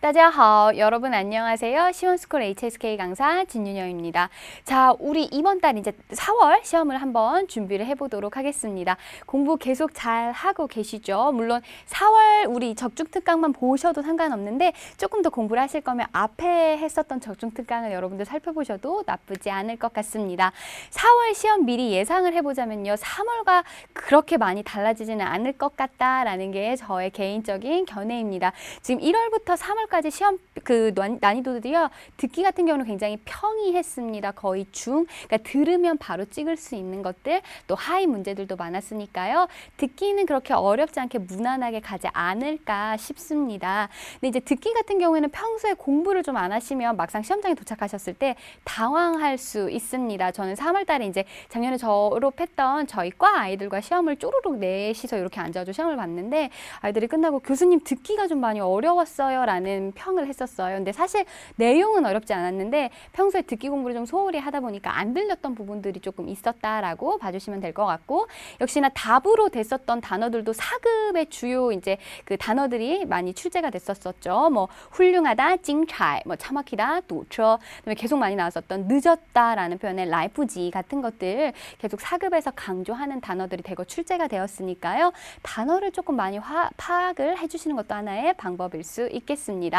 大家好, 여러분 안녕하세요. 시원스쿨 HSK 강사 진윤영입니다. 자, 우리 이번 달 이제 4월 시험을 한번 준비를 해보도록 하겠습니다. 공부 계속 잘 하고 계시죠? 물론 4월 우리 적중특강만 보셔도 상관없는데 조금 더 공부를 하실 거면 앞에 했었던 적중특강을 여러분들 살펴보셔도 나쁘지 않을 것 같습니다. 4월 시험 미리 예상을 해보자면요. 3월과 그렇게 많이 달라지지는 않을 것 같다라는 게 저의 개인적인 견해입니다. 지금 1월부터 3월 까지 시험 난이도들이요. 듣기 같은 경우는 굉장히 평이했습니다. 거의 중. 그러니까 들으면 바로 찍을 수 있는 것들, 또 하이 문제들도 많았으니까요. 듣기는 그렇게 어렵지 않게 무난하게 가지 않을까 싶습니다. 근데 이제 듣기 같은 경우에는 평소에 공부를 좀 안 하시면 막상 시험장에 도착하셨을 때 당황할 수 있습니다. 저는 3월 달에 이제 작년에 졸업했던 저희 과 아이들과 시험을 쪼르륵 넷이서 이렇게 앉아가지고 시험을 봤는데 아이들이 끝나고 교수님 듣기가 좀 많이 어려웠어요 라는 평을 했었어요. 근데 사실 내용은 어렵지 않았는데 평소에 듣기 공부를 좀 소홀히 하다 보니까 안 들렸던 부분들이 조금 있었다라고 봐주시면 될 것 같고, 역시나 답으로 됐었던 단어들도 4급의 주요 이제 그 단어들이 많이 출제가 됐었죠. 뭐 훌륭하다, 찡차이, 뭐 차막히다, 도처, 그다음에 계속 많이 나왔었던 늦었다라는 표현의 라이프지 같은 것들 계속 4급에서 강조하는 단어들이 대거 출제가 되었으니까요. 단어를 조금 많이 파악을 해주시는 것도 하나의 방법일 수 있겠습니다.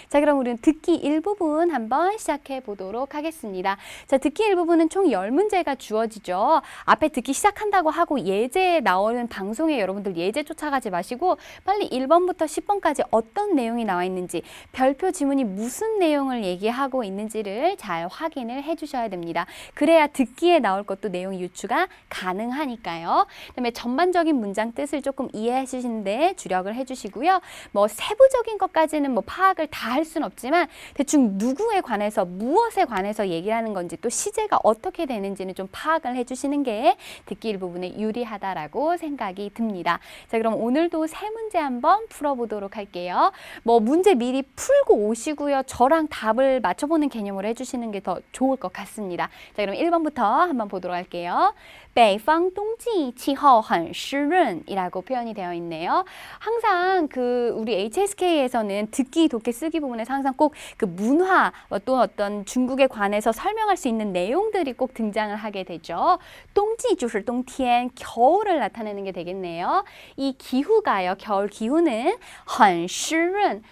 자, 그럼 우리는 듣기 일부분 한번 시작해 보도록 하겠습니다. 자, 듣기 일부분은 총 10문제가 주어지죠. 앞에 듣기 시작한다고 하고 예제에 나오는 방송에 여러분들 예제 쫓아가지 마시고 빨리 1번부터 10번까지 어떤 내용이 나와 있는지, 별표 지문이 무슨 내용을 얘기하고 있는지를 잘 확인을 해 주셔야 됩니다. 그래야 듣기에 나올 것도 내용이 유추가 가능하니까요. 그다음에 전반적인 문장 뜻을 조금 이해해 주시는데 주력을 해 주시고요. 뭐 세부적인 것까지는 뭐 파악을 다 할 수는 없지만 대충 누구에 관해서 무엇에 관해서 얘기를 하는 건지, 또 시제가 어떻게 되는지는 좀 파악을 해주시는 게 듣기 일부분에 유리하다라고 생각이 듭니다. 자, 그럼 오늘도 세 문제 한번 풀어보도록 할게요. 뭐 문제 미리 풀고 오시고요. 저랑 답을 맞춰보는 개념으로 해주시는 게 더 좋을 것 같습니다. 자, 그럼 1번부터 한번 보도록 할게요. 北方冬季气候很湿润이라고 표현이 되어 있네요. 항상 우리 HSK에서는 듣기, 독해, 쓰기 부분에서 항상 꼭 그 문화, 또 어떤 중국에 관해서 설명할 수 있는 내용들이 꼭 등장을 하게 되죠.冬季就是冬天, 겨울을 나타내는 게 되겠네요. 이 기후가요, 겨울 기후는 很湿润.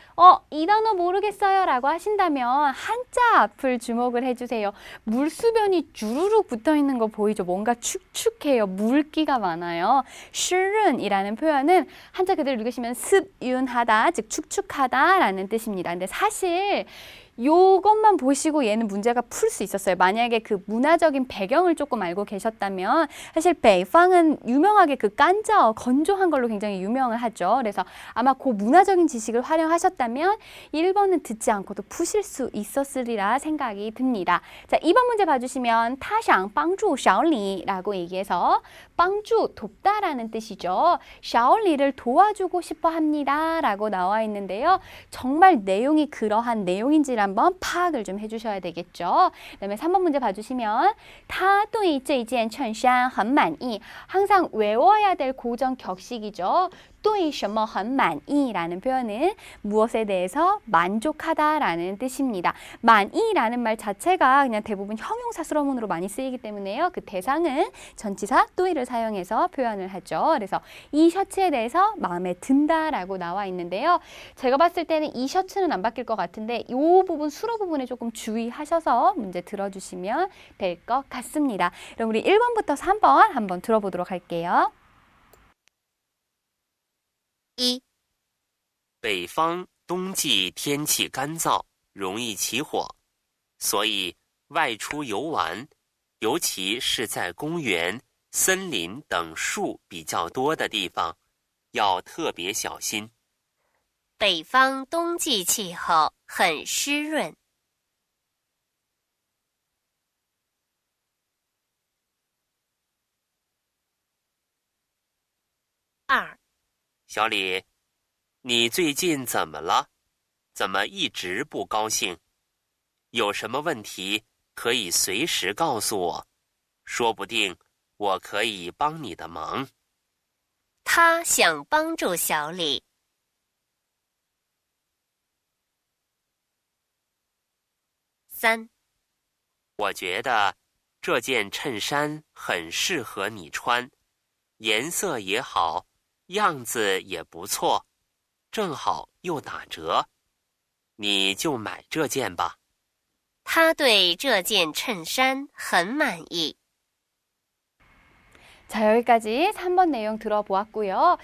이 단어 모르겠어요 라고 하신다면 한자 앞을 주목을 해주세요. 물수변이 주르륵 붙어 있는 거 보이죠? 뭔가 축축해요. 물기가 많아요. 湿润이라는 표현은 한자 그대로 읽으시면 습윤하다, 즉 축축하다라는 뜻입니다. 근데 사실 요것만 보시고 얘는 문제가 풀 수 있었어요. 만약에 그 문화적인 배경을 조금 알고 계셨다면, 사실 베이팡은 유명하게 그 깐저, 건조한 걸로 굉장히 유명을 하죠. 그래서 아마 그 문화적인 지식을 활용하셨다면 1번은 듣지 않고도 푸실 수 있었으리라 생각이 듭니다. 자, 2번 문제 봐주시면 타샹 빵주 샤올리라고 얘기해서 빵주, 돕다라는 뜻이죠. 샤올리를 도와주고 싶어 합니다 라고 나와 있는데요. 정말 내용이 그러한 내용인지라 한번 파악을 좀 해주셔야 되겠죠. 그다음에 3번 문제 봐주시면 他对这件衬衫很满意. 항상 외워야 될 고정 격식이죠. 对什么很满意라는 표현은 무엇에 대해서 만족하다라는 뜻입니다. 만이라는 말 자체가 그냥 대부분 형용사 수로문으로 많이 쓰이기 때문에요. 그 대상은 전치사 对를 사용해서 표현을 하죠. 그래서 이 셔츠에 대해서 마음에 든다라고 나와 있는데요. 제가 봤을 때는 이 셔츠는 안 바뀔 것 같은데 이 부분, 수로 부분에 조금 주의하셔서 문제 들어주시면 될 것 같습니다. 그럼 우리 1번부터 3번 한번 들어보도록 할게요. 一、北方冬季天气干燥，容易起火，所以外出游玩，尤其是在公园、森林等树比较多的地方，要特别小心。北方冬季气候很湿润。二、小李，你最近怎么了？怎么一直不高兴？有什么问题可以随时告诉我，说不定我可以帮你的忙。他想帮助小李。3、我觉得这件衬衫很适合你穿，颜色也好，样子也不错，正好又打折，你就买这件吧。他对这件衬衫很满意。 자, 여기까지 3번 내용 들어보았고요.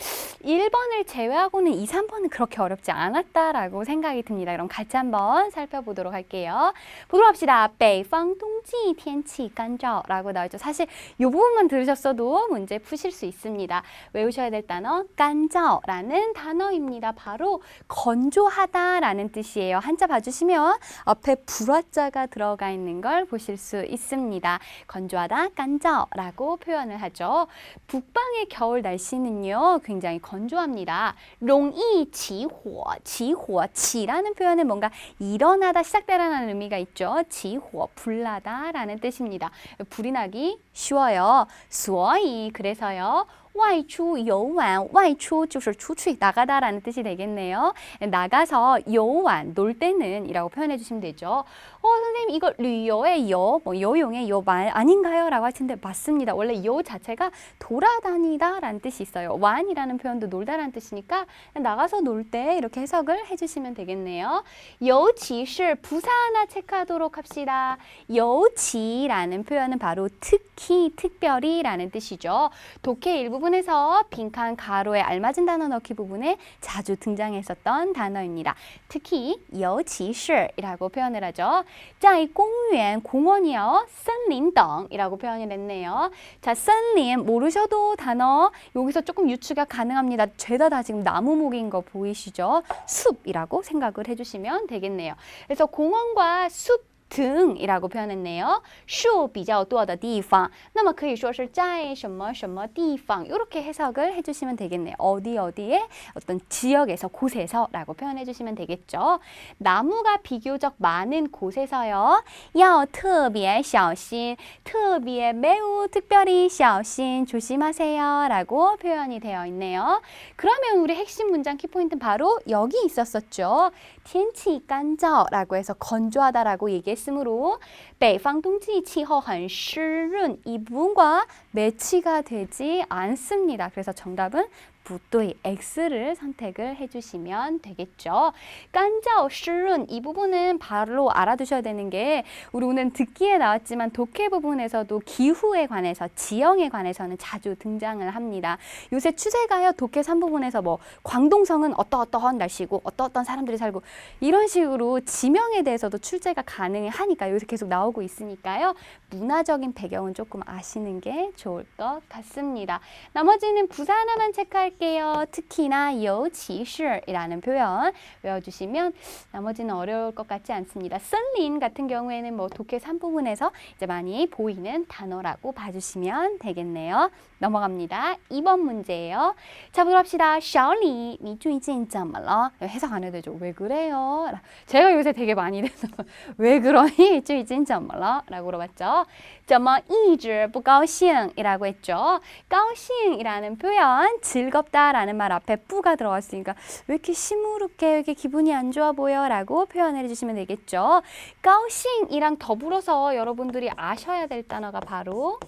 1번을 제외하고는 2, 3번은 그렇게 어렵지 않았다라고 생각이 듭니다. 그럼 같이 한번 살펴보도록 할게요. 보도록 합시다. 北方冬季天气干燥라고 나와있죠. 사실 이 부분만 들으셨어도 문제 푸실 수 있습니다. 외우셔야 될 단어干燥라는 단어입니다. 바로 건조하다라는 뜻이에요. 한자 봐주시면 앞에 불화자가 들어가 있는 걸 보실 수 있습니다. 건조하다, 干燥라고 표현을 하죠. 북방의 겨울 날씨는요, 굉장히 건조합니다. 容易起火, 起火, 起라는 표현은 뭔가 일어나다, 시작되라는 의미가 있죠. 起火, 불나다라는 뜻입니다. 불이 나기 쉬워요. 所以, 그래서요. 外出游玩, 外出就是出去 나가다라는 뜻이 되겠네요. 나가서 游玩, 놀 때는 이라고 표현해 주시면 되죠. 선생님 이거 旅游의 요, 뭐 요용의 요 말 아닌가요? 라고 하시는데 맞습니다. 원래 요 자체가 돌아다니다 라는 뜻이 있어요. 완이라는 표현도 놀다라는 뜻이니까 나가서 놀 때 이렇게 해석을 해주시면 되겠네요. 尤其是 부사 하나 체크하도록 합시다. 尤其라는 표현은 바로 특히, 특별히 라는 뜻이죠. 독해 일부분에서 빈칸 가로에 알맞은 단어 넣기 부분에 자주 등장했었던 단어입니다. 특히 尤其是 이라고 표현을 하죠. 在公园, 공원이요. 森林等 이라고 표현을 했네요. 자, 森林 모르셔도 단어 여기서 조금 유추가 가능합니다. 죄다 다 지금 나무목인 거 보이시죠? 숲이라고 생각을 해주시면 되겠네요. 그래서 공원과 숲 등이라고 표현했네요. 树比较多的地方那么可以说是在什么什么地方 이렇게 해석을 해주시면 되겠네요. 어디에 어떤 지역에서 곳에서 라고 표현해 주시면 되겠죠. 나무가 비교적 많은 곳에서요. 要特别小心 特别 매우 특별히 小心 조심하세요 라고 표현이 되어 있네요. 그러면 우리 핵심 문장 키포인트는 바로 여기 있었었죠. 天气干燥라고 해서 건조하다라고 얘기했으므로 北方冬季气候很湿润 이 부분과 매치가 되지 않습니다. 그래서 정답은 부도의 X를 선택을 해주시면 되겠죠. 깐자오湿润 이 부분은 바로 알아두셔야 되는 게 우리 오늘 듣기에 나왔지만 독해 부분에서도 기후에 관해서 지형에 관해서는 자주 등장을 합니다. 요새 추세가요. 독해 3부분에서 뭐 광동성은 어떠어떠한 날씨고 어떠어떤 사람들이 살고 이런 식으로 지명에 대해서도 출제가 가능하니까 요새 계속 나오고 있으니까요. 문화적인 배경은 조금 아시는 게 좋을 것 같습니다. 나머지는 부사 하나만 체크할게요. 특히나 尤其是 이라는 표현 외워주시면 나머지는 어려울 것 같지 않습니다. 森林 같은 경우에는 뭐 독해 3부분에서 이제 많이 보이는 단어라고 봐주시면 되겠네요. 넘어갑니다. 2번 문제예요. 자, 보도록 합시다. 小李,你最近怎么了? 해석 안 해도 되죠. 왜 그래요? 제가 요새 되게 많이 돼서 왜 그러니? 最近怎么了? 라고 물어봤죠. 怎么一直不高兴? 이라고 했죠. 高兴이라는 표현, 즐겁다라는 말 앞에 뿌가 들어갔으니까 왜 이렇게 시무룩해, 왜 이렇게 기분이 안 좋아 보여? 라고 표현을 해주시면 되겠죠. 高兴이랑 더불어서 여러분들이 아셔야 될 단어가 바로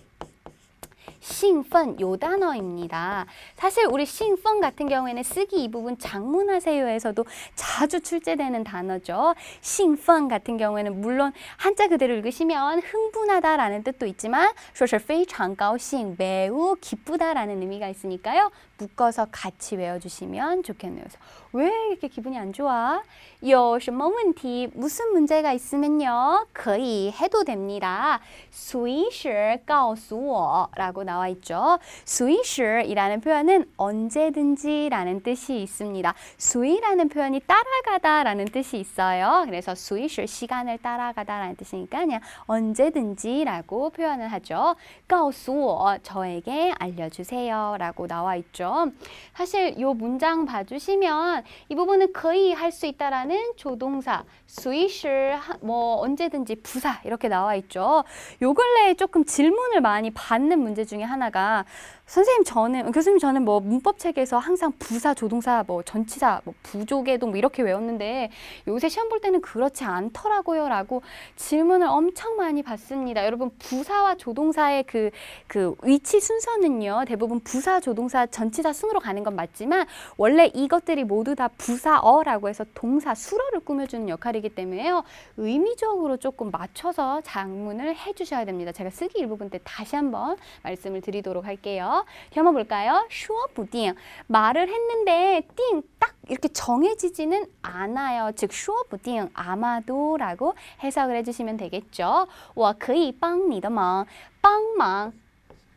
兴奋 요 단어입니다. 사실 우리 兴奋 같은 경우에는 쓰기 이 부분 장문하세요에서도 자주 출제되는 단어죠. 兴奋 같은 경우에는 물론 한자 그대로 읽으시면 흥분하다라는 뜻도 있지만 说是非常高兴 매우 기쁘다라는 의미가 있으니까요. 묶어서 같이 외워주시면 좋겠네요. 그래서 왜 이렇게 기분이 안 좋아? 有什么问题 무슨 문제가 있으면요. 可以 해도 됩니다. 随时告诉我 라고 나와 있죠. 随时이라는 표현은 언제든지 라는 뜻이 있습니다. 随라는 표현이 따라가다 라는 뜻이 있어요. 그래서 随时 시간을 따라가다 라는 뜻이니까 그냥 언제든지 라고 표현을 하죠. 告诉我 저에게 알려주세요 라고 나와 있죠. 있죠. 사실 이 문장 봐주시면 이 부분은 거의 할 수 있다라는 조동사, 随时 뭐 언제든지 부사 이렇게 나와 있죠. 요 근래에 조금 질문을 많이 받는 문제 중에 하나가 교수님 저는 뭐 문법 책에서 항상 부사, 조동사, 뭐 전치사, 뭐 부조계동 뭐 이렇게 외웠는데 요새 시험 볼 때는 그렇지 않더라고요 라고 질문을 엄청 많이 받습니다. 여러분 부사와 조동사의 그 위치 순서는요 대부분 부사, 조동사, 전치사 순으로 가는 건 맞지만 원래 이것들이 모두 다 부사어라고 해서 동사, 수어를 꾸며주는 역할이기 때문에요 의미적으로 조금 맞춰서 작문을 해주셔야 됩니다. 제가 쓰기 일부분 때 다시 한번 말씀을 드리도록 할게요. 한번 볼까요? 说不定 말을 했는데 띵 딱 이렇게 정해지지는 않아요. 즉 说不定 아마도라고 해석을 해주시면 되겠죠. 我可以帮你的忙帮忙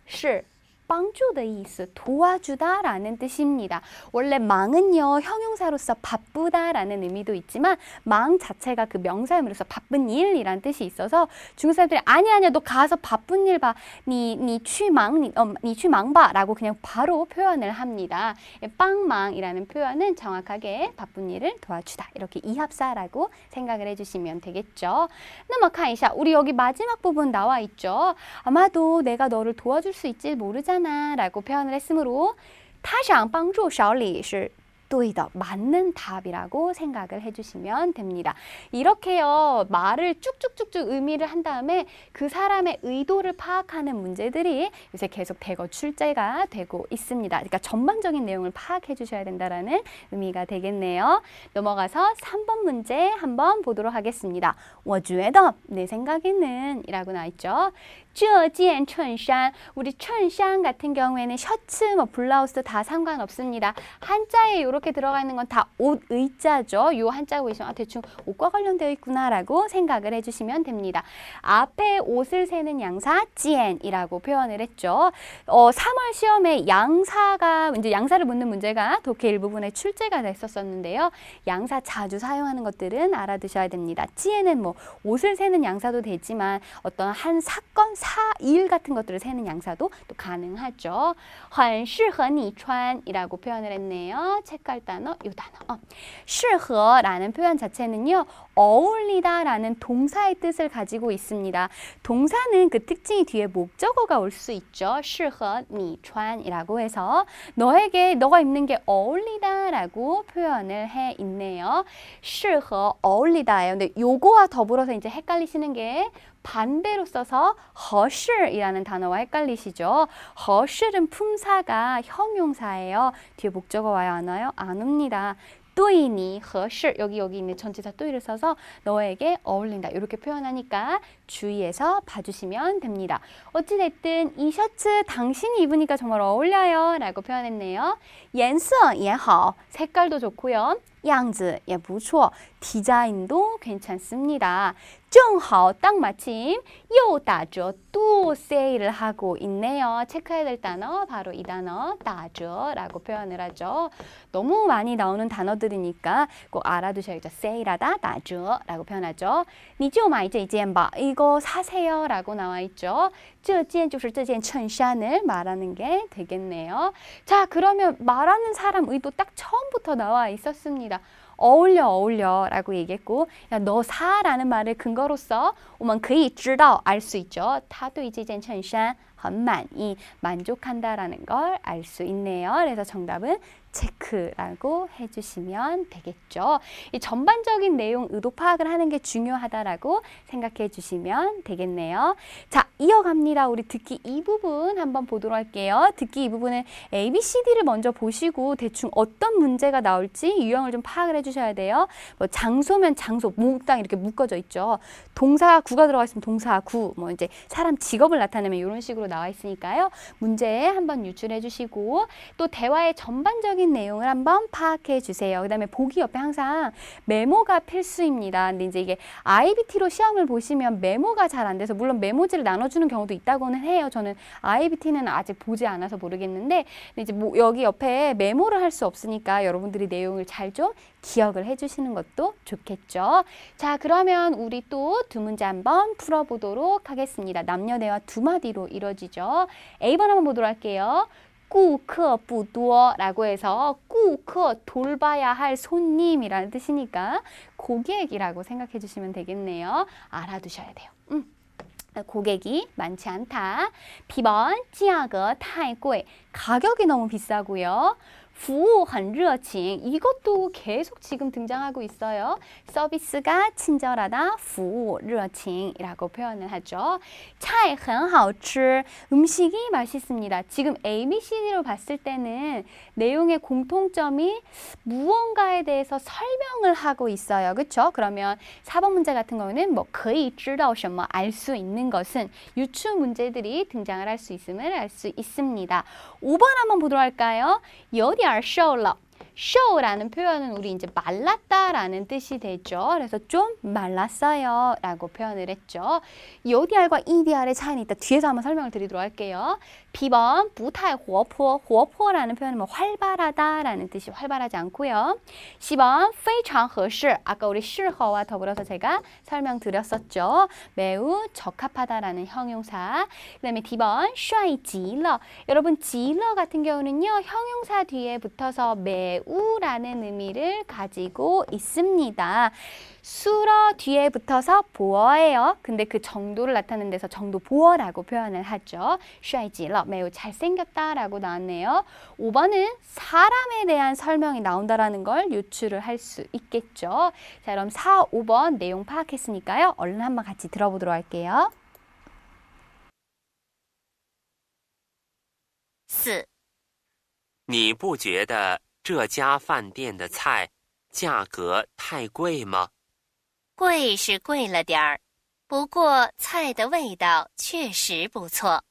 是 帮助的意思, 도와주다 라는 뜻입니다. 원래 망은요, 형용사로서 바쁘다라는 의미도 있지만 망 자체가 그 명사음으로서 바쁜 일이라는 뜻이 있어서 중국 사람들이 아니야, 너 가서 바쁜 일 봐. 니去忙봐 라고 그냥 바로 표현을 합니다. 빵망이라는 표현은 정확하게 바쁜 일을 도와주다. 이렇게 이합사라고 생각을 해주시면 되겠죠. 那么看一下, 우리 여기 마지막 부분 나와 있죠. 아마도 내가 너를 도와줄 수 있지 모르잖아 라고 표현을 했으므로 他想帮助小李是对的, 맞는 답이라고 생각을 해주시면 됩니다. 이렇게요 말을 쭉쭉쭉쭉 의미를 한 다음에 그 사람의 의도를 파악하는 문제들이 요새 계속 대거 출제가 되고 있습니다. 그러니까 전반적인 내용을 파악해 주셔야 된다는 의미가 되겠네요. 넘어가서 3번 문제 한번 보도록 하겠습니다. 我觉得, 내 생각에는 이라고 나와있죠. 这件衬衫, 우리 衬衫 같은 경우에는 셔츠, 뭐 블라우스 다 상관없습니다. 한자에 이렇게 들어가 있는 건 다 옷 의자죠. 요 한자 보시면 대충 옷과 관련되어 있구나라고 생각을 해주시면 됩니다. 앞에 옷을 세는 양사 件이라고 표현을 했죠. 3월 시험에 양사를 묻는 문제가 독해 일부분에 출제가 됐었는데요. 양사 자주 사용하는 것들은 알아두셔야 됩니다. 件은 뭐 옷을 세는 양사도 되지만 어떤 한 사건, 일 같은 것들을 세는 양사도 또 가능하죠. 很适合你穿이라고 표현을 했네요. 체크할 단어, 이 단어. 适合라는 표현 자체는요. 어울리다 라는 동사의 뜻을 가지고 있습니다. 동사는 그 특징이 뒤에 목적어가 올 수 있죠. 适合你穿이라고 해서 너에게 너가 입는 게 어울리다 라고 표현을 해 있네요. 适合 어울리다예요. 근데 요거와 더불어서 이제 헷갈리시는 게 반대로 써서 合适이라는 단어와 헷갈리시죠. 合适은 품사가 형용사예요. 뒤에 목적어 와요? 안 와요? 안 옵니다. 对你合适 여기 있는 전치사 对를 써서 너에게 어울린다 이렇게 표현하니까 주의해서 봐주시면 됩니다. 어찌됐든 이 셔츠 당신이 입으니까 정말 어울려요 라고 표현했네요. 颜色也好 색깔도 좋고요. 样子也不错 디자인도 괜찮습니다. 正好 딱 마침 又打折또 세일을 하고 있네요. 체크해야 될 단어 바로 이 단어 打折라고 표현을 하죠. 너무 많이 나오는 단어들이니까 꼭 알아두셔야죠. 세일하다 打折라고 표현하죠. 你就买这件吧 이거 사세요 라고 나와 있죠. 这件就是这件衬衫을 말하는 게 되겠네요. 자, 그러면 말하는 사람 의도 딱 처음부터 나와 있었습니다. 어울려 라고 얘기했고 야, 너 사라는 말을 근거로서 我们可以知道 알 수 있죠. 他对这件衬衫很满意 만족한다라는 걸 알 수 있네요. 그래서 정답은 체크라고 해주시면 되겠죠. 이 전반적인 내용 의도 파악을 하는 게 중요하다라고 생각해 주시면 되겠네요. 자, 이어갑니다. 우리 듣기 이 부분 한번 보도록 할게요. 듣기 이 부분은 A, B, C, D를 먼저 보시고 대충 어떤 문제가 나올지 유형을 좀 파악을 해주셔야 돼요. 뭐 장소면 장소, 몽땅 이렇게 묶어져 있죠. 동사 구가 들어가 있으면 동사 구, 뭐 이제 사람 직업을 나타내면 이런 식으로 나와 있으니까요. 문제에 한번 유출해 주시고 또 대화의 전반적인 내용을 한번 파악해 주세요. 그 다음에 보기 옆에 항상 메모가 필수입니다. 근데 이제 이게 IBT로 시험을 보시면 메모가 잘 안 돼서 물론 메모지를 나눠주는 경우도 있다고는 해요. 저는 IBT는 아직 보지 않아서 모르겠는데 근데 이제 뭐 여기 옆에 메모를 할 수 없으니까 여러분들이 내용을 잘 좀 기억을 해주시는 것도 좋겠죠. 자, 그러면 우리 또 두 문제 한번 풀어보도록 하겠습니다. 남녀 대화 두 마디로 이루어지죠. A번 한번 보도록 할게요. 顾客不多라고 해서 顾客 돌봐야 할 손님이라는 뜻이니까 고객이라고 생각해 주시면 되겠네요. 알아두셔야 돼요. 고객이 많지 않다. B번 价格太贵 가격이 너무 비싸고요. 服务很热情 이것도 계속 지금 등장하고 있어요. 서비스가 친절하다. 服务热情이라고 표현을 하죠. 菜很好吃 음식이 맛있습니다. 지금 ABCD로 봤을 때는 내용의 공통점이 무언가에 대해서 설명을 하고 있어요. 그렇죠? 그러면 4번 문제 같은 경우는 뭐 可以知道什么 알 수 있는 것은 유추 문제들이 등장을 할 수 있음을 알 수 있습니다. 5번 한번 보도록 할까요? 有点瘦了 show라는 표현은 우리 이제 말랐다라는 뜻이 되죠. 그래서 좀 말랐어요 라고 표현을 했죠. EODR과 EDR의 차이는 이따 뒤에서 한번 설명을 드리도록 할게요. B번 不太活泼 活泼라는 표현은 뭐 활발하다라는 뜻이 활발하지 않고요. C번 非常合适 아까 우리 适合와 더불어서 제가 설명드렸었죠. 매우 적합하다라는 형용사. 그 다음에 D번 帅极了 여러분 极了 같은 경우는요. 형용사 뒤에 붙어서 매우라는 의미를 가지고 있습니다. 수러 뒤에 붙어서 보어예요. 근데 그 정도를 나타내는 데서 정도 보어라고 표현을 하죠. 帅极了 매우 잘생겼다라고 나왔네요. 5번은 사람에 대한 설명이 나온다라는 걸 유추를 할 수 있겠죠. 자, 그럼 4, 5번 내용 파악했으니까요. 얼른 한번 같이 들어보도록 할게요. 4. 你不觉得这家饭店的菜价格太贵吗？贵是贵了点儿，不过菜的味道确实不错。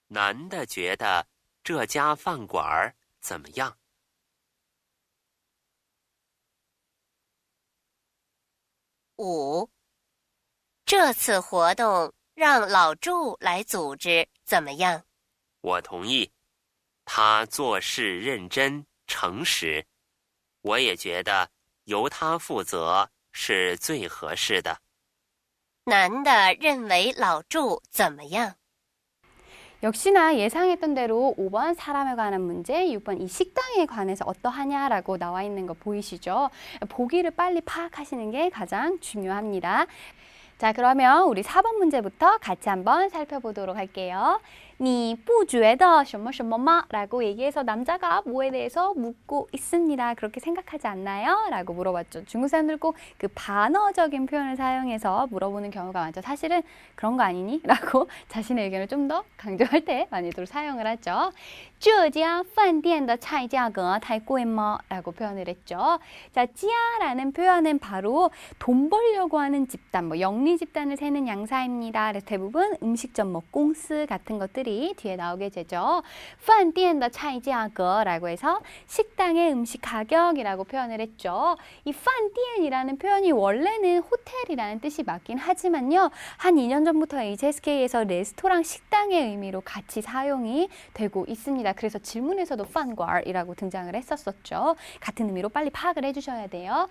男的觉得这家饭馆儿怎么样？ 5. 这次活动让老祝来组织怎么样？我同意，他做事认真诚实，我也觉得由他负责是最合适的。男的认为老祝怎么样？ 역시나 예상했던 대로 5번 사람에 관한 문제, 6번 이 식당에 관해서 어떠하냐라고 나와 있는 거 보이시죠? 보기를 빨리 파악하시는 게 가장 중요합니다. 자, 그러면 우리 4번 문제부터 같이 한번 살펴보도록 할게요. 你不觉得什么什么吗? 라고 얘기해서 남자가 뭐에 대해서 묻고 있습니다. 그렇게 생각하지 않나요? 라고 물어봤죠. 중국 사람들 꼭 그 반어적인 표현을 사용해서 물어보는 경우가 많죠. 사실은 그런 거 아니니? 라고 자신의 의견을 좀 더 강조할 때 많이들 사용을 하죠. 这家饭店的菜价格太贵吗? 라고 표현을 했죠. 자, 찌아라는 표현은 바로 돈 벌려고 하는 집단, 뭐 영리 집단을 세는 양사입니다. 그래서 대부분 음식점, 뭐 공스 같은 것들이 뒤에 나오게 되죠. 饭店的菜价格라고 해서 식당의 음식 가격이라고 표현을 했죠. 이 饭店이라는 표현이 원래는 호텔이라는 뜻이 맞긴 하지만요. 한 2년 전부터 HSK에서 레스토랑 식당의 의미로 같이 사용이 되고 있습니다. 그래서 질문에서도 饭馆이라고 등장을 했었었죠. 같은 의미로 빨리 파악을 해주셔야 돼요.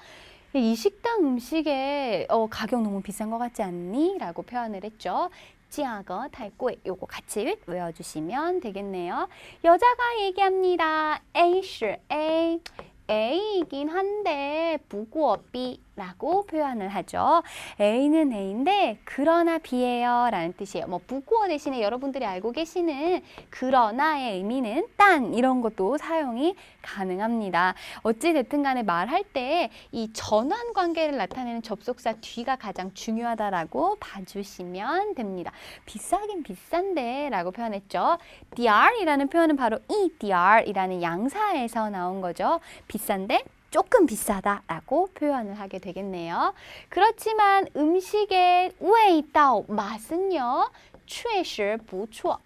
이 식당 음식의 가격 너무 비싼 것 같지 않니? 라고 표현을 했죠. 价格太贵 요거 같이 외워주시면 되겠네요. 여자가 얘기합니다. A 是 A. A이긴 한데 不过 B 라고 표현을 하죠. A는 A인데 그러나 B예요 라는 뜻이에요. 뭐 不过 대신에 여러분들이 알고 계시는 그러나의 의미는 딴 이런 것도 사용이 가능합니다. 어찌됐든 간에 말할 때 이 전환 관계를 나타내는 접속사 뒤가 가장 중요하다라고 봐주시면 됩니다. 비싸긴 비싼데 라고 표현했죠. DR이라는 표현은 바로 이 DR이라는 양사에서 나온 거죠. 비싼데 조금 비싸다라고 표현을 하게 되겠네요. 그렇지만 음식의 味道 맛은요, 确实不错.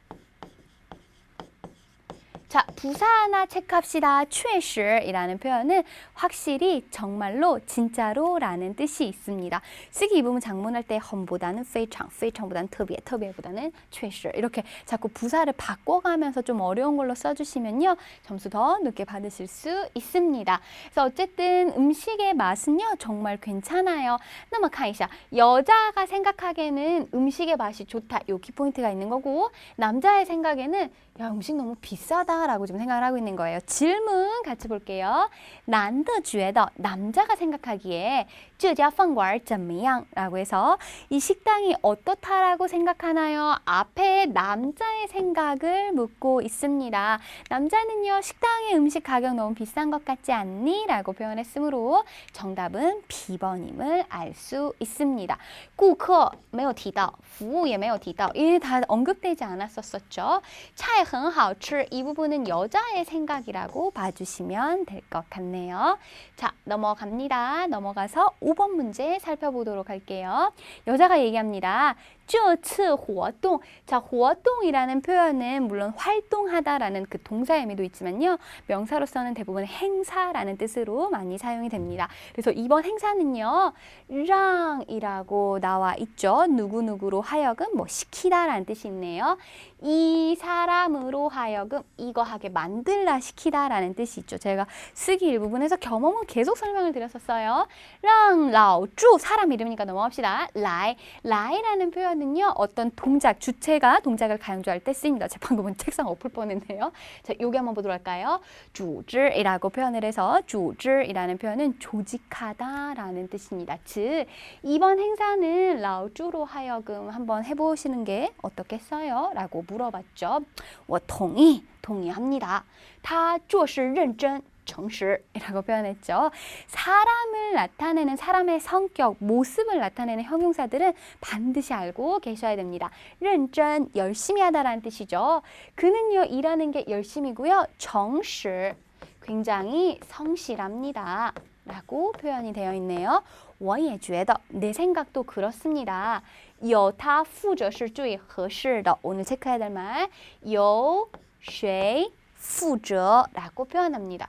자, 부사 하나 체크합시다. 确实이라는 표현은 확실히, 정말로, 진짜로 라는 뜻이 있습니다. 쓰기 이 부분 장문할 때 험보다는 非常, 非常보다는 特别, 特别보다는 确实 이렇게 자꾸 부사를 바꿔가면서 좀 어려운 걸로 써주시면요. 점수 더 높게 받으실 수 있습니다. 그래서 어쨌든 음식의 맛은요. 정말 괜찮아요. 那么看一下, 여자가 생각하기에는 음식의 맛이 좋다. 요 키포인트가 있는 거고 남자의 생각에는 야, 음식 너무 비싸다라고 지금 생각을 하고 있는 거예요. 질문 같이 볼게요. 男的觉得 남자가 생각하기에 这家饭馆怎么样? 라고 해서 이 식당이 어떻다라고 생각하나요? 앞에 남자의 생각을 묻고 있습니다. 남자는요, 식당의 음식 가격 너무 비싼 것 같지 않니? 라고 표현했으므로 정답은 B번임을 알 수 있습니다. 顾客没有提到, 服务也没有提到. 이게 다 언급되지 않았었죠. 菜很好吃. 이 부분은 여자의 생각이라고 봐주시면 될 것 같네요. 자, 넘어갑니다. 넘어가서 5번 문제 살펴보도록 할게요. 여자가 얘기합니다. 这次活动. 자, 活动이라는 표현은 물론 활동하다라는 그 동사의 의미도 있지만요. 명사로서는 대부분 행사라는 뜻으로 많이 사용이 됩니다. 그래서 이번 행사는요. 让이라고 나와 있죠. 누구누구로 하여금 뭐 시키다라는 뜻이 있네요. 이 사람으로 하여금 이거 하게 만들라 시키다라는 뜻이 있죠. 제가 쓰기 일부분에서 겸허만 계속 설명을 드렸었어요. 让老주 사람 이름이니까 넘어갑시다. 来, 来라는 표현은요. 어떤 동작, 주체가 동작을 강조할 때 쓰입니다. 제 방금은 책상 엎을 뻔했네요. 자, 요게 한번 보도록 할까요? 组织이라고 표현을 해서 组织이라는 표현은 조직하다라는 뜻입니다. 즉, 이번 행사는 老주로 하여금 한번 해보시는 게 어떻겠어요? 라고 물어봤죠. 我同意, 동의합니다. 他做事认真 诚实이라고 표현했죠. 사람을 나타내는 사람의 성격, 모습을 나타내는 형용사들은 반드시 알고 계셔야 됩니다. 认真, 열심히 하다라는 뜻이죠. 그는요, 일하는 게 열심이고요. 诚实, 굉장히 성실합니다. 라고 표현이 되어 있네요. 我也觉得, 내 생각도 그렇습니다. 有他负责是最合适的. 오늘 체크해야 될 말. 有谁负责라고 표현합니다.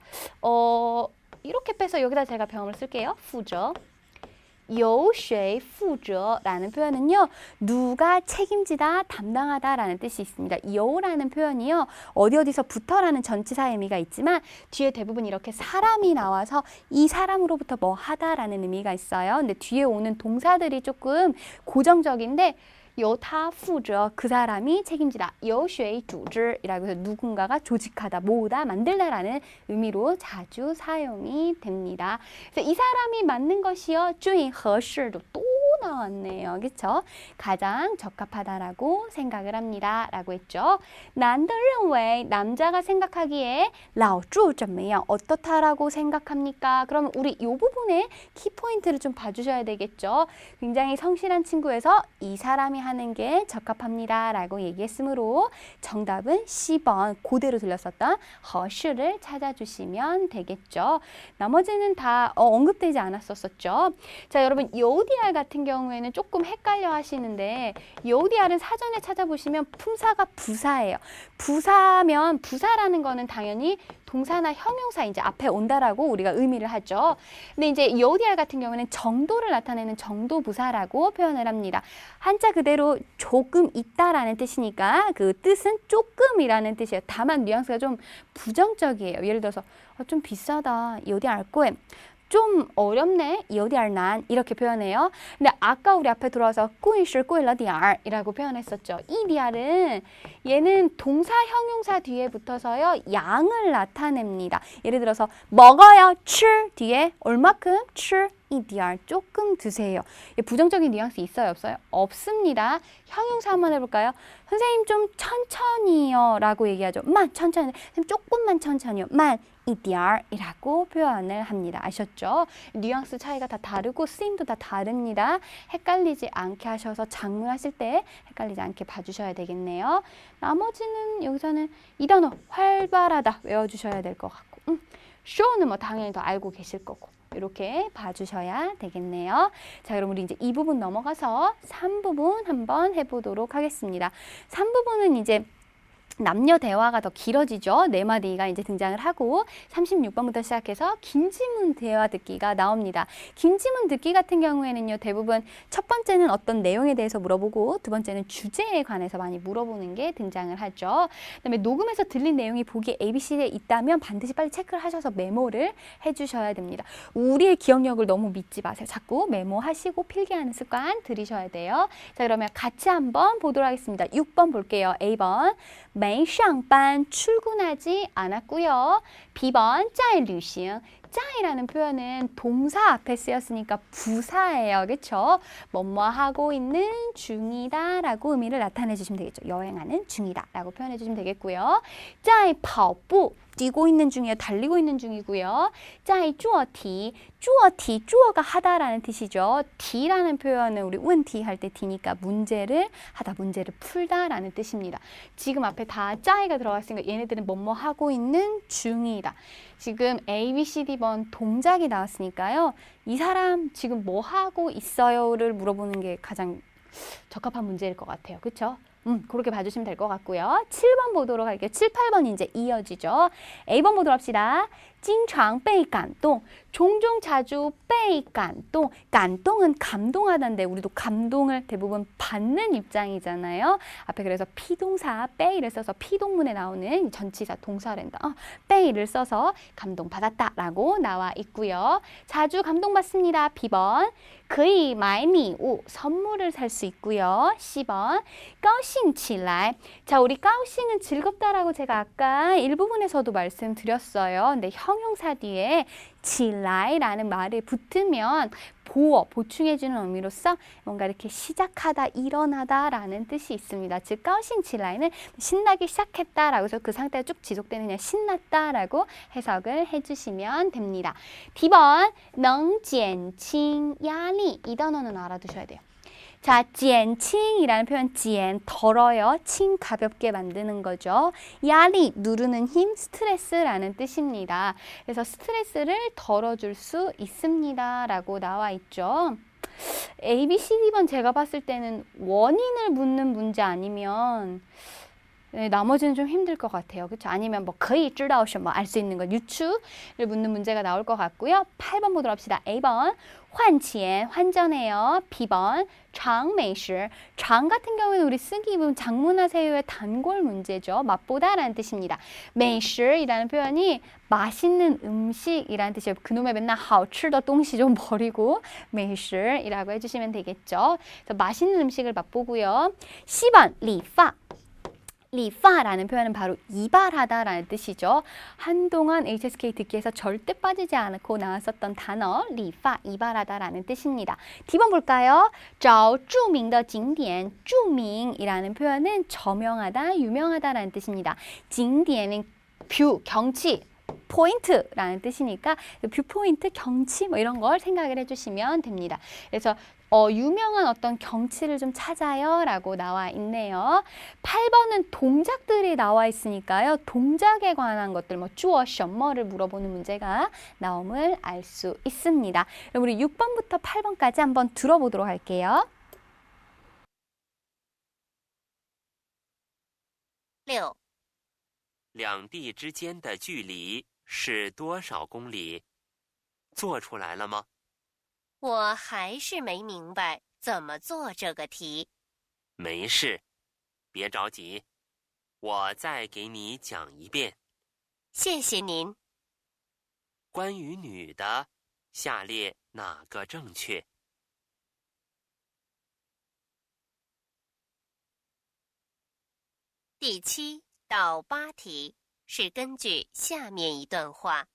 이렇게 빼서 여기다 제가 병음을 쓸게요. 负责. 由谁负责라는 표현은요. 누가 책임지다, 담당하다 라는 뜻이 있습니다. 요라는 표현이요. 어디서부터라는 전치사의 의미가 있지만 뒤에 대부분 이렇게 사람이 나와서 이 사람으로부터 뭐 하다라는 의미가 있어요. 근데 뒤에 오는 동사들이 조금 고정적인데 由他负责, 그 사람이 책임지다. 由谁组织이라고 해서 누군가가 조직하다, 모으다, 만들다라는 의미로 자주 사용이 됩니다. 그래서 이 사람이 맞는 것이요. 最合适的, 또 나왔네요. 그렇죠? 가장 적합하다라고 생각을 합니다. 라고 했죠. 男的认为, 남자가 생각하기에 老朱怎么样, 어떻다라고 생각합니까? 그러면 우리 이 부분에 키포인트를 좀 봐주셔야 되겠죠. 굉장히 성실한 친구에서 이 사람이 하는 게 적합합니다. 라고 얘기했으므로 정답은 C번, 그대로 들렸었던 合适를 찾아주시면 되겠죠. 나머지는 다 언급되지 않았었죠. 자, 여러분 EODR 같은 경우에는 조금 헷갈려 하시는데 EODR은 사전에 찾아보시면 품사가 부사예요. 부사면 부사라는 거는 당연히 동사나 형용사 이제 앞에 온다라고 우리가 의미를 하죠. 근데 이제 EODR 같은 경우는 정도를 나타내는 정도부사라고 표현을 합니다. 한자 그대로 조금 있다라는 뜻이니까 그 뜻은 조금이라는 뜻이에요. 다만 뉘앙스가 좀 부정적이에요. 예를 들어서 좀 비싸다. EODR 거에 좀 어렵네. 有点难 이렇게 표현해요. 근데 아까 우리 앞에 들어와서 贵是贵了点儿 이라고 표현했었죠. 이 디알은 얘는 동사 형용사 뒤에 붙어서요. 양을 나타냅니다. 예를 들어서 먹어요. 吃 뒤에 얼마큼 吃 이 디알 조금 드세요. 부정적인 뉘앙스 있어요? 없어요? 없습니다. 형용사 한번 해볼까요? 선생님 좀 천천히요 라고 얘기하죠. 만 천천히. 선생님 조금만 천천히요. 만 이디알이라고 표현을 합니다. 아셨죠? 뉘앙스 차이가 다 다르고 쓰임도 다 다릅니다. 헷갈리지 않게 하셔서 작문하실 때 헷갈리지 않게 봐주셔야 되겠네요. 나머지는 여기서는 이 단어 활발하다 외워주셔야 될 것 같고 show는 뭐 당연히 더 알고 계실 거고 이렇게 봐주셔야 되겠네요. 자, 그럼 우리 이제 이 부분 넘어가서 3부분 한번 해보도록 하겠습니다. 3부분은 이제 남녀 대화가 더 길어지죠. 네 마디가 이제 등장을 하고 36번부터 시작해서 긴 지문 대화 듣기가 나옵니다. 긴 지문 듣기 같은 경우에는요. 대부분 첫 번째는 어떤 내용에 대해서 물어보고 두 번째는 주제에 관해서 많이 물어보는 게 등장을 하죠. 그다음에 녹음해서 들린 내용이 보기에 ABC에 있다면 반드시 빨리 체크를 하셔서 메모를 해주셔야 됩니다. 우리의 기억력을 너무 믿지 마세요. 자꾸 메모하시고 필기하는 습관 들이셔야 돼요. 자, 그러면 같이 한번 보도록 하겠습니다. 6번 볼게요. A번. 没上班 출근하지 않았고요. B번 在旅行 짜이라는 표현은 동사 앞에 쓰였으니까 부사예요. 그렇죠? 뭐뭐 하고 있는 중이다 라고 의미를 나타내 주시면 되겠죠. 여행하는 중이다 라고 표현해 주시면 되겠고요. 짜이 跑步 뛰고 있는 중이에요. 달리고 있는 중이고요. 짜이 做题 주어 주어가 하다라는 뜻이죠. D라는 표현은 우리 원티 할 때 D니까 문제를 하다, 문제를 풀다라는 뜻입니다. 지금 앞에 다 짜이가 들어갔으니까 얘네들은 뭐뭐 하고 있는 중이다. 지금 A, B, C, D번 동작이 나왔으니까요. 이 사람 지금 뭐 하고 있어요를 물어보는 게 가장 적합한 문제일 것 같아요. 그렇죠? 그렇게 봐주시면 될 것 같고요. 7번 보도록 할게요. 7, 8번 이제 이어지죠. A번 보도록 합시다. 经常被感动 종종 자주 被感动 感动은 감동하다인데 우리도 감동을 대부분 받는 입장이잖아요. 앞에 그래서 피동사 被를 써서 피동문에 나오는 전치사 동사랜다. 被를 써서 감동받았다라고 나와 있고요. 자주 감동받습니다. B번 可以买礼物 선물을 살 수 있고요. C번 高兴起来 자, 우리 高兴은 즐겁다라고 제가 아까 일부분에서도 말씀드렸어요. 근데 형용사 뒤에 起来라는 말이 붙으면 보충해주는 의미로서 뭔가 이렇게 시작하다, 일어나다 라는 뜻이 있습니다. 즉, 高兴起来는 신나기 시작했다라고 해서 그 상태가 쭉 지속되는 그냥 신났다라고 해석을 해주시면 됩니다. D번 能减轻压力 이 단어는 알아두셔야 돼요. 자, 减轻이라는 표현 减 덜어요. 칭 가볍게 만드는 거죠. 야리 누르는 힘, 스트레스라는 뜻입니다. 그래서 스트레스를 덜어줄 수 있습니다. 라고 나와 있죠. A, B, C, D번 제가 봤을 때는 원인을 묻는 문제 아니면 네, 나머지는 좀 힘들 것 같아요. 그렇죠? 아니면 뭐 거의 知道什么 알 수 있는 것 유추를 묻는 문제가 나올 것 같고요. 8번 보도록 합시다. A번 换钱 환전해요. B번 尝美食 장 같은 경우에는 우리 쓰기 부분 장문하세요의 단골 문제죠. 맛보다라는 뜻입니다. 美食이라는 표현이 맛있는 음식이라는 뜻이에요. 그놈의 맨날 好吃的东西좀 버리고 美食이라고 해주시면 되겠죠. 그래서 맛있는 음식을 맛보고요. C번 理发 리파라는 표현은 바로 이발하다라는 뜻이죠. 한동안 HSK 듣기에서 절대 빠지지 않고 나왔었던 단어 리파, 이발하다라는 뜻입니다. D번 볼까요? 找著名的景点著名이라는 표현은 저명하다, 유명하다라는 뜻입니다. 景点은 뷰, 경치, 포인트라는 뜻이니까 뷰 포인트, 경치 뭐 이런 걸 생각을 해주시면 됩니다. 그래서 유명한 어떤 경치를 좀 찾아요 라고 나와 있네요. 8번은 동작들이 나와 있으니까요. 동작에 관한 것들, 뭐 주어, 什么를 물어보는 문제가 나옴을 알 수 있습니다. 그럼 우리 6번부터 8번까지 한번 들어보도록 할게요. 6. 两地之间的距离是多少公里？做出来了吗？我还是没明白怎么做这个题。没事，别着急，我再给你讲一遍。谢谢您。关于女的，下列哪个正确？第7到8题是根据下面一段话。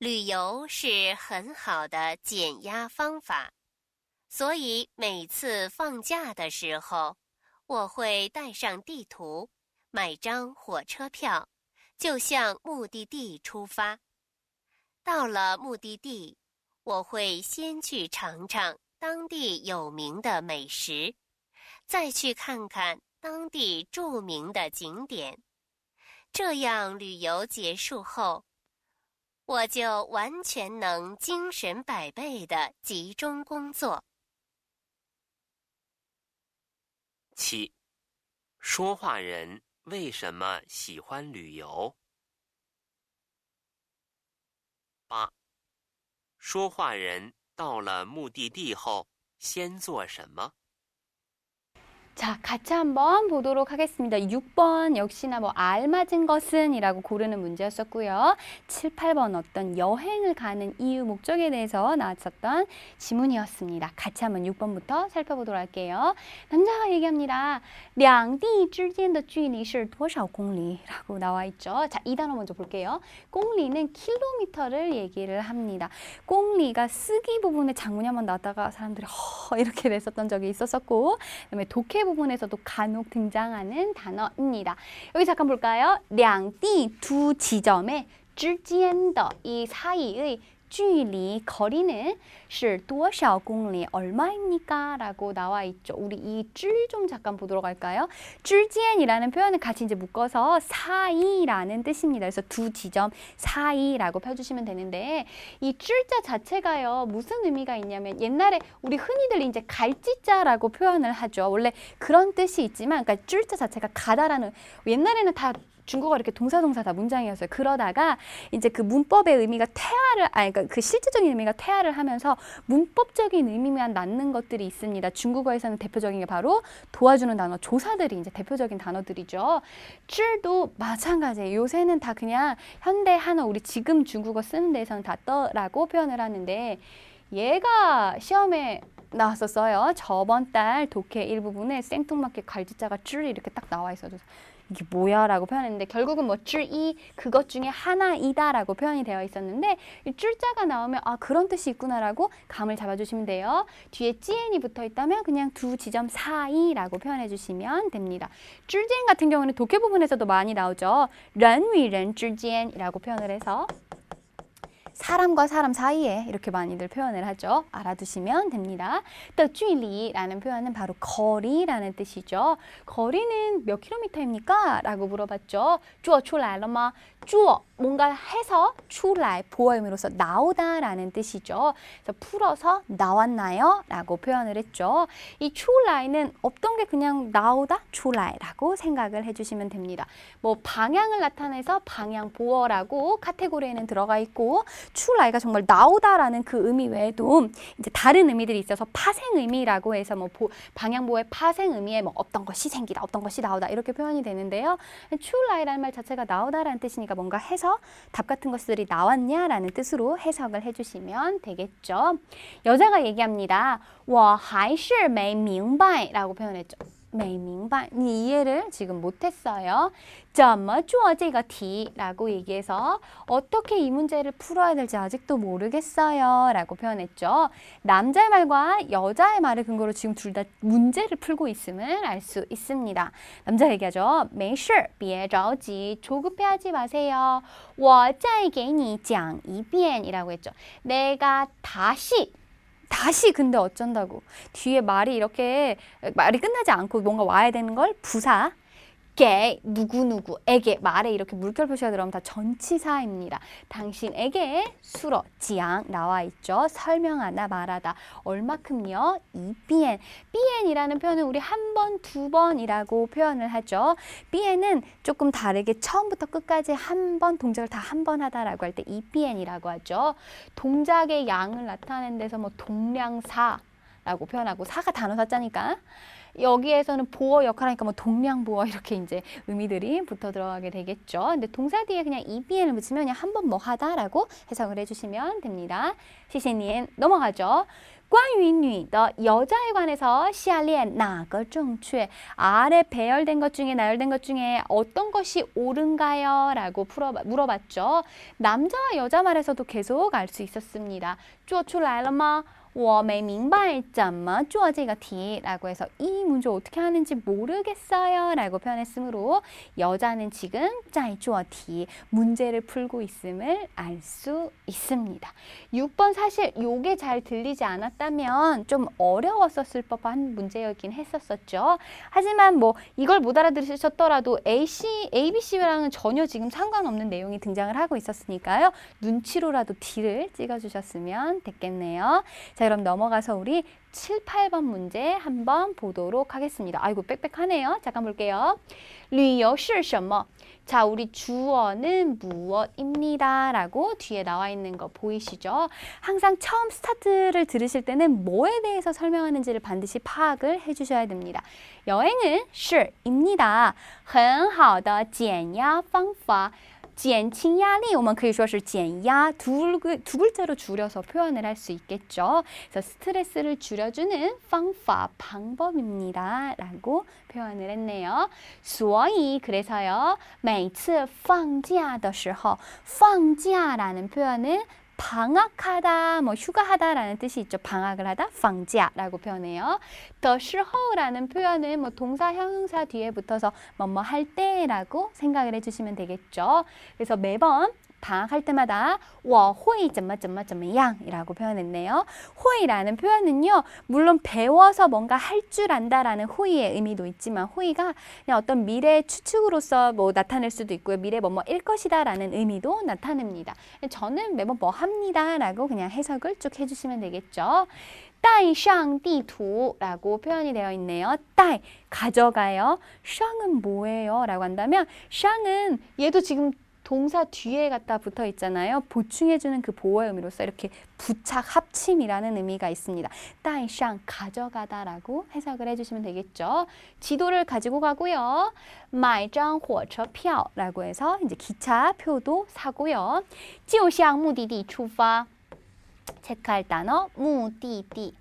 旅游是很好的减压方法，所以每次放假的时候，我会带上地图，买张火车票，就向目的地出发。到了目的地，我会先去尝尝当地有名的美食，再去看看当地著名的景点。这样旅游结束后，我就完全能精神百倍地集中工作。7. 说话人为什么喜欢旅游？8. 说话人到了目的地后，先做什么？ 자, 같이 한번 보도록 하겠습니다. 6번 역시나 뭐 알맞은 것은 이라고 고르는 문제였었고요. 7, 8번 어떤 여행을 가는 이유, 목적에 대해서 나왔었던 지문이었습니다. 같이 한번 6번부터 살펴보도록 할게요. 남자가 얘기합니다. 两地之间的距离是多少公里? 라고 나와 있죠. 자, 이 단어 먼저 볼게요. 공리는 킬로미터를 얘기를 합니다. 공리가 쓰기 부분에 장문이 한번 나왔다가 사람들이 이렇게 냈었던 적이 있었었고, 그다음에 독해 부분에서도 간혹 등장하는 단어입니다. 여기 잠깐 볼까요? 两地 두 지점의 之间的 이 사이의 距离 거리는 是多少公里 얼마입니까? 라고 나와 있죠. 우리 이 줄 좀 잠깐 보도록 할까요? 之间이라는 표현을 같이 이제 묶어서 사이라는 뜻입니다. 그래서 두 지점 사이라고 펴주시면 되는데 이 줄자 자체가요 무슨 의미가 있냐면 옛날에 우리 흔히들 이제 갈지자라고 표현을 하죠. 원래 그런 뜻이 있지만 그러니까 줄자 자체가 가다라는 옛날에는 다 중국어 이렇게 동사 다 문장이었어요. 그러다가 이제 그 문법의 의미가 그러니까 그 실질적인 의미가 퇴화를 하면서 문법적인 의미만 낳는 것들이 있습니다. 중국어에서는 대표적인 게 바로 도와주는 단어, 조사들이 이제 대표적인 단어들이죠. 줄도 마찬가지예요. 요새는 다 그냥 현대 한어, 우리 지금 중국어 쓰는 데에서는 다 떠라고 표현을 하는데 얘가 시험에 나왔었어요. 저번 달 독해 일부분에 생뚱맞게 갈지자가 줄이 이렇게 딱 나와 있어서 이게 뭐야? 라고 표현했는데 결국은 뭐 줄이 그것 중에 하나이다 라고 표현이 되어 있었는데 이 줄자가 나오면 아 그런 뜻이 있구나라고 감을 잡아주시면 돼요. 뒤에 찌엔이 붙어 있다면 그냥 두 지점 사이라고 표현해 주시면 됩니다. 줄지엔 같은 경우는 독해 부분에서도 많이 나오죠. 人与人之间이라고 표현을 해서 사람과 사람 사이에 이렇게 많이들 표현을 하죠. 알아두시면 됩니다. 또距离라는 표현은 바로 거리라는 뜻이죠. 거리는 몇 킬로미터입니까? 라고 물어봤죠. 做出来了吗? 做 뭔가 해서 出来 보어 의미로서 나오다라는 뜻이죠. 그래서 풀어서 나왔나요? 라고 표현을 했죠. 이 出来는 없던 게 그냥 나오다 出来라고 생각을 해주시면 됩니다. 뭐 방향을 나타내서 방향 보어라고 카테고리에는 들어가 있고 出来가 정말 나오다라는 그 의미 외에도 이제 다른 의미들이 있어서 파생 의미라고 해서 뭐 방향 보호의 파생 의미에 뭐 어떤 것이 생기다, 어떤 것이 나오다 이렇게 표현이 되는데요. 出来라는 말 자체가 나오다라는 뜻이니까 뭔가 해서 답 같은 것들이 나왔냐라는 뜻으로 해석을 해주시면 되겠죠. 여자가 얘기합니다. 我还是没明白라고 표현했죠. 没明白, 이해를 지금 못했어요. 怎么做这个题? 라고 얘기해서 어떻게 이 문제를 풀어야 될지 아직도 모르겠어요 라고 표현했죠. 남자의 말과 여자의 말을 근거로 지금 둘 다 문제를 풀고 있음을 알 수 있습니다. 남자 얘기하죠. 没事别着急 조급해하지 마세요. 我再给你讲一遍 이라고 했죠. 내가 다시 근데 어쩐다고 뒤에 말이 이렇게 말이 끝나지 않고 뭔가 와야 되는 걸 부사 게 누구누구에게 말에 이렇게 물결 표시가 들어가면 다 전치사입니다. 당신에게 수러 지앙 나와 있죠. 설명하다 말하다 얼마큼요? 2遍 삐엔이라는 표현은 우리 한 번, 두 번이라고 표현을 하죠. 삐엔은 조금 다르게 처음부터 끝까지 한 번 동작을 다 한 번 하다라고 할 때 2遍이라고 하죠. 동작의 양을 나타내는 데서 뭐 동량사라고 표현하고 사가 단어사자니까 여기에서는 보어 역할하니까 뭐 동량보어 이렇게 이제 의미들이 붙어 들어가게 되겠죠. 근데 동사 뒤에 그냥 EBN을 붙이면 그냥 한 번 뭐 하다라고 해석을 해주시면 됩니다. 시시니엔 넘어가죠. 关于女的 여자에 관해서 下列哪个正确 아래 배열된 것 중에 나열된 것 중에 어떤 것이 옳은가요? 라고 물어봤죠. 남자와 여자 말에서도 계속 알 수 있었습니다. 做出来了吗?我没明白怎么做这个题 라고 해서 이 문제 어떻게 하는지 모르겠어요 라고 표현했으므로 여자는 지금 在做题 문제를 풀고 있음을 알 수 있습니다. 6번 사실 요게 잘 들리지 않았다면 좀 어려웠었을 법한 문제였긴 했었죠. 하지만 뭐 이걸 못 알아들으셨더라도 ABC랑은 전혀 지금 상관없는 내용이 등장을 하고 있었으니까요. 눈치로라도 D를 찍어주셨으면 됐겠네요. 자, 그럼 넘어가서 우리 7, 8번 문제 한번 보도록 하겠습니다. 아이고, 빽빽하네요. 잠깐 볼게요. 旅游是什么? 자, 우리 주어는 무엇입니다. 라고 뒤에 나와 있는 거 보이시죠? 항상 처음 스타트를 들으실 때는 뭐에 대해서 설명하는지를 반드시 파악을 해주셔야 됩니다. 여행은 是입니다. 很好的减压方法. 减轻压力我们可以说是减压 두 글자로 줄여서 표현을 할 수 있겠죠. 그래서 스트레스를 줄여주는 方法 방법입니다. 라고 표현을 했네요. 所以 그래서요. 每次放假的时候放假라는 표현은 방학하다, 뭐 휴가하다라는 뜻이 있죠. 방학을 하다, 放假라고 표현해요. 的时候라는 표현은 뭐 동사, 형용사 뒤에 붙어서 뭐뭐 할 때라고 생각을 해주시면 되겠죠. 그래서 매번 방학할 때마다 我会怎么怎么怎么样이라고 표현했네요. 会라는 표현은요. 물론 배워서 뭔가 할 줄 안다라는 호의의 의미도 있지만 호의가 그냥 어떤 미래 추측으로서 뭐 나타낼 수도 있고요. 미래 뭐뭐일 것이다 라는 의미도 나타냅니다. 저는 매번 뭐 합니다 라고 그냥 해석을 쭉 해주시면 되겠죠. 带上地图라고 표현이 되어 있네요. 带, 가져가요. 上은 뭐예요? 라고 한다면 上은 얘도 지금 동사 뒤에 갖다 붙어 있잖아요. 보충해주는 그 보호의 의미로서 이렇게 부착 합침이라는 의미가 있습니다. 带上 가져가다라고 해석을 해주시면 되겠죠. 지도를 가지고 가고요. 买张火车票라고 해서 이제 기차표도 사고요. 就向目的地出发. 체크할 단어 目的地.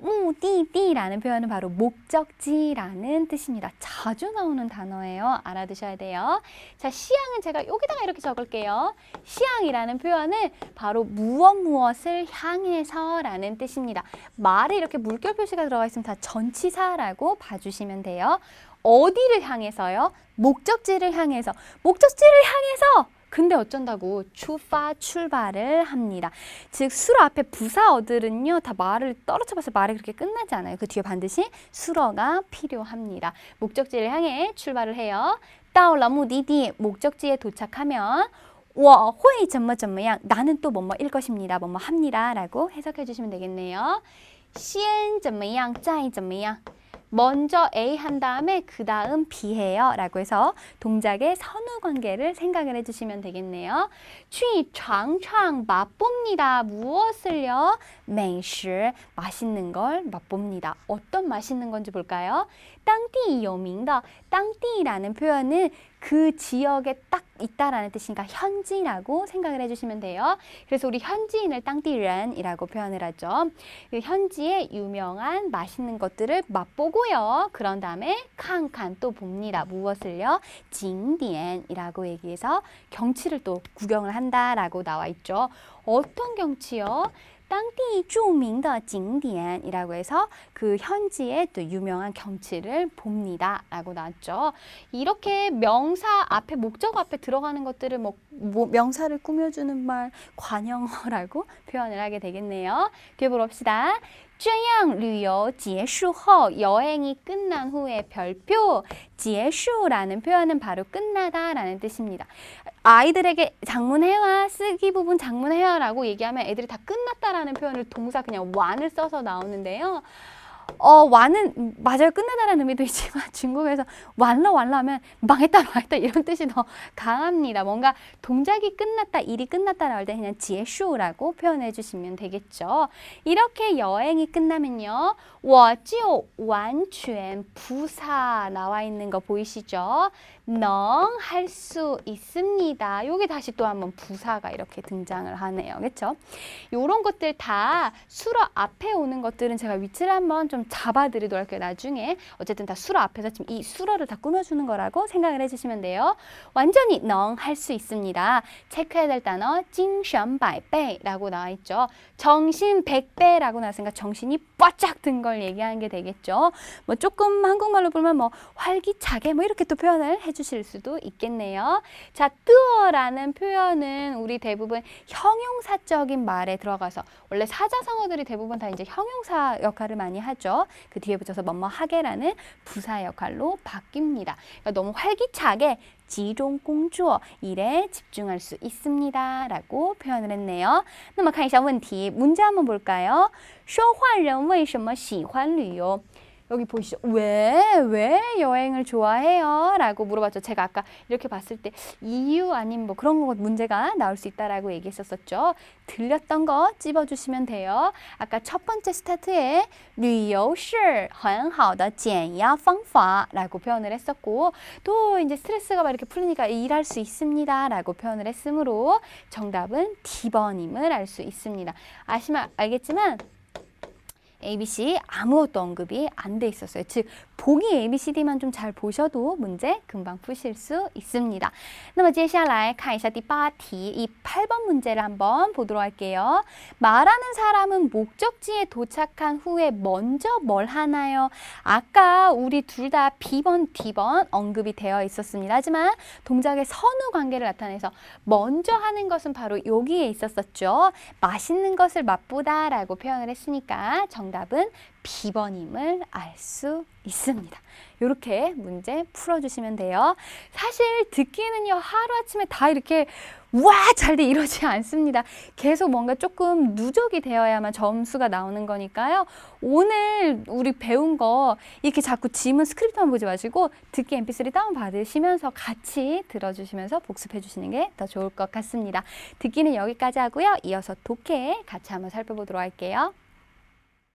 目的地라는 표현은 바로 목적지라는 뜻입니다. 자주 나오는 단어예요. 알아두셔야 돼요. 자, 시향은 제가 여기다가 이렇게 적을게요. 시향이라는 표현은 바로 무엇을 향해서 라는 뜻입니다. 말에 이렇게 물결 표시가 들어가 있으면 다 전치사라고 봐주시면 돼요. 어디를 향해서요? 목적지를 향해서. 목적지를 향해서! 근데 어쩐다고 출발을 합니다. 즉 수로 앞에 부사어들은요 다 말을 떨어져봐서 말이 그렇게 끝나지 않아요. 그 뒤에 반드시 수로가 필요합니다. 목적지를 향해 출발을 해요. 到了目的地 목적지에 도착하면 我会怎么怎么样 나는 또 뭐뭐일 것입니다. 뭐뭐 합니다. 라고 해석해 주시면 되겠네요. 先怎么样再怎么样 먼저 A 한 다음에 그 다음 B해요 라고 해서 동작의 선후 관계를 생각을 해주시면 되겠네요. 去尝尝 맛봅니다. 무엇을요? 美食 맛있는 걸 맛봅니다. 어떤 맛있는 건지 볼까요? 当地有名的 当地라는 표현은 그 지역에 딱 있다라는 뜻이니까 현지라고 생각을 해주시면 돼요. 그래서 우리 현지인을 当地人이라고 표현을 하죠. 그 현지의 유명한 맛있는 것들을 맛보고요. 그런 다음에 看看 또 봅니다. 무엇을요? 景点이라고 얘기해서 경치를 또 구경을 한다라고 나와 있죠. 어떤 경치요? 当地著名的景点이라고 해서 그 현지의 또 유명한 경치를 봅니다 라고 나왔죠. 이렇게 명사 앞에 목적어 앞에 들어가는 것들을 뭐 명사를 꾸며주는 말 관용어라고 표현을 하게 되겠네요. 뒤에 보러 봅시다. 这样旅游结束后 여행이 끝난 후에 별표 结束라는 표현은 바로 끝나다 라는 뜻입니다. 아이들에게 장문해와 쓰기 부분 장문해와 라고 얘기하면 애들이 다 끝났다라는 표현을 동사 그냥 완을 써서 나오는데요. 완은 맞아요. 끝나다라는 의미도 있지만 중국에서 완러 하면 망했다 이런 뜻이 더 강합니다. 뭔가 동작이 끝났다, 일이 끝났다라고 할 때 그냥 结束라고 표현해 주시면 되겠죠. 이렇게 여행이 끝나면요. 我就完全 부사 나와 있는 거 보이시죠? 능 할 수 있습니다. 여기 다시 또 한번 부사가 이렇게 등장을 하네요. 그렇죠? 이런 것들 다 수로 앞에 오는 것들은 제가 위치를 한번 좀 잡아드리도록 할게요. 나중에 어쨌든 다 수로 앞에서 지금 이 수로를 다 꾸며주는 거라고 생각을 해주시면 돼요. 완전히 능 할 수 있습니다. 체크해야 될 단어 精神百倍라고 나와 있죠. 정신 100배라고 나왔으니까 정신이 바짝 든 걸 얘기하는 게 되겠죠. 뭐 조금 한국말로 보면 뭐 활기차게 뭐 이렇게 또 표현을 해주 해주실 수도 있겠네요. 자, 뜨어라는 표현은 우리 대부분 형용사적인 말에 들어가서 원래 사자성어들이 대부분 다 이제 형용사 역할을 많이 하죠. 그 뒤에 붙여서 뭐뭐 하게라는 부사 역할로 바뀝니다. 그러니까 너무 활기차게 集中工作 일에 집중할 수 있습니다. 라고 표현을 했네요. 那么看一下问题, 문제 한번 볼까요? 说话人为什么喜欢旅游? 여기 보이시죠? 왜 여행을 좋아해요? 라고 물어봤죠. 제가 아까 이렇게 봤을 때 이유 아닌 뭐 그런 거 문제가 나올 수 있다라고 얘기했었죠. 들렸던 거 찝어주시면 돼요. 아까 첫 번째 스타트에 旅游是很好的减压方法 라고 표현을 했었고 또 이제 스트레스가 막 이렇게 풀리니까 일할 수 있습니다. 라고 표현을 했으므로 정답은 D번임을 알 수 있습니다. 알겠지만 ABC 아무것도 언급이 안 돼 있었어요. 즉 보기 ABCD만 좀 잘 보셔도 문제 금방 푸실 수 있습니다. 那么接下来看一下第八题, 이 8번 문제를 한번 보도록 할게요. 말하는 사람은 목적지에 도착한 후에 먼저 뭘 하나요? 아까 우리 둘 다 B번, D번 언급이 되어 있었습니다. 하지만 동작의 선후 관계를 나타내서 먼저 하는 것은 바로 여기에 있었었죠. 맛있는 것을 맛보다 라고 표현을 했으니까 정답은 B번임을 알 수 있습니다. 이렇게 문제 풀어주시면 돼요. 사실 듣기는요 하루아침에 다 이렇게 와 잘 돼 이러지 않습니다. 계속 뭔가 조금 누적이 되어야만 점수가 나오는 거니까요. 오늘 우리 배운 거 이렇게 자꾸 지문 스크립트만 보지 마시고 듣기 mp3 다운받으시면서 같이 들어주시면서 복습해 주시는 게 더 좋을 것 같습니다. 듣기는 여기까지 하고요. 이어서 독해 같이 한번 살펴보도록 할게요.